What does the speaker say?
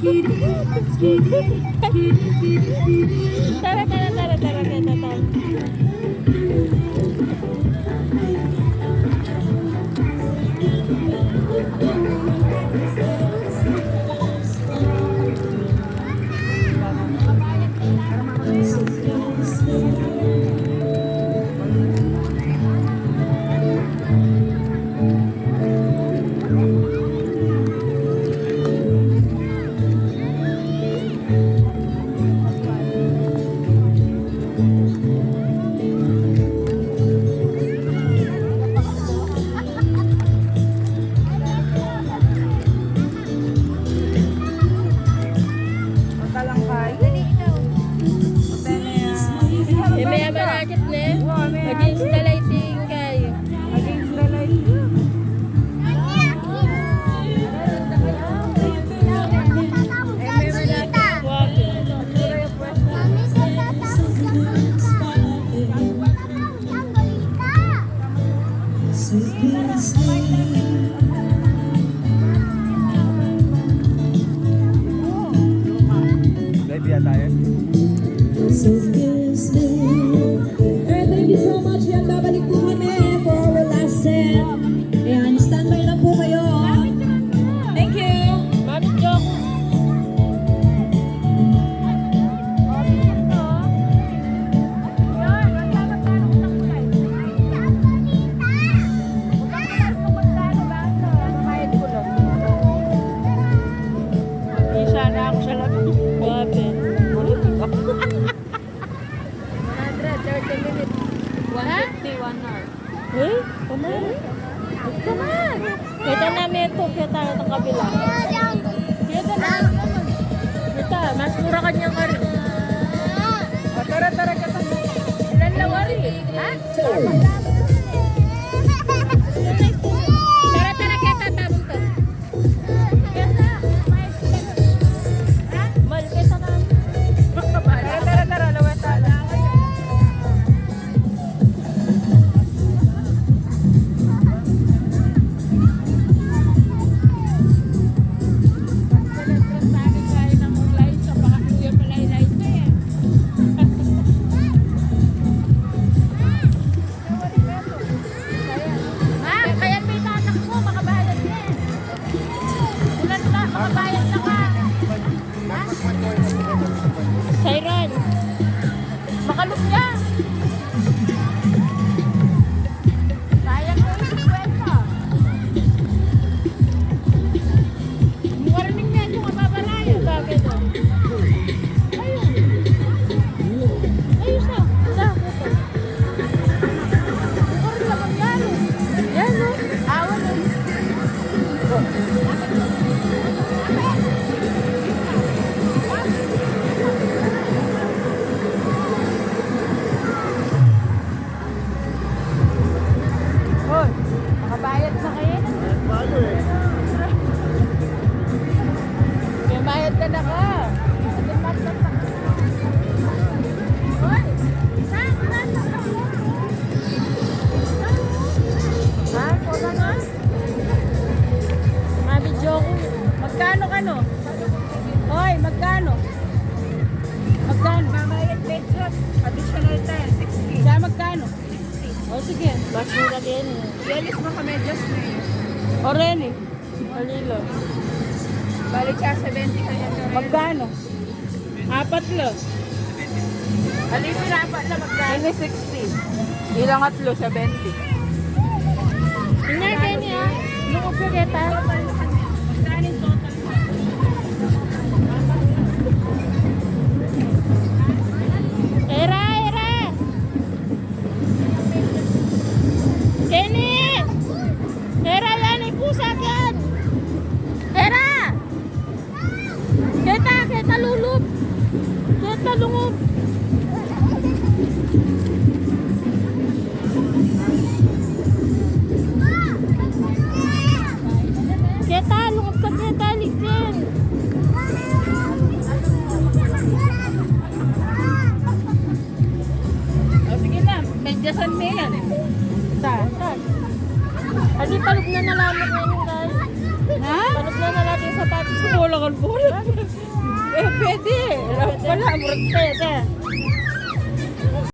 Tara, tara, tara, tara, tara, tara. May marakit na. Against the lighting kayo. Against the lighting. Live ya tayo. Thank you so much. Yan, babalik po kami for our last set. Ayan, standby na po kayo. Thank you. Mami Jok. Isa na ako sa labi. Grabe. 130 minutes. 150, 1 hour. Eh? Come on. Come on. Kita namin ito. Kita na itong kabila. Kita na. Kita. Mas mura kanyang kari. Tara, tara, tara. Ilan lang kari? Ha? Tara, tara. Kita. Tabong to. Kita. Ha? Mal, kita na. Tara, tara, tara. Lawat tala. Siren. Makalog niya. Sayang ko yung kwento. Warning niya yung mababalayo. Bakit o? Ayun. Ayun siya. Bakit o? Bukor naman yan o. Yan o. Awan o. Hoy, makabayad na kayo. May bayad ka na ka. Hoy! Ha? Wala nga? Mabidyo ko. Magkano ka no? Hoy, magkano? Magkano? Mamayad extra. Additional tayo, 60. Kaya magkano? O sige, mas mura din. Ialis mo kami just na yun. O Rene, Malilo. Balik siya 70 kanya. Magkano? Apat lang. Alipin apat na magkano? Ini 60. Ilang atlo sa 20. Tingnan kayo niya. Lukog ka kita. Era, era! Kenny! Era yan, ipusa yan! Era! Kita lulub! Kita lungog! Kita, lungog ka kita, ligyan! O sige lang, medyasan mo yan eh. Saan? Adi, palog na nalamot na yun, guys. Ha? Palog na natin yung sapatos ko. Wala ka bol-bol. Eh, pwede. Wala, murag pwede.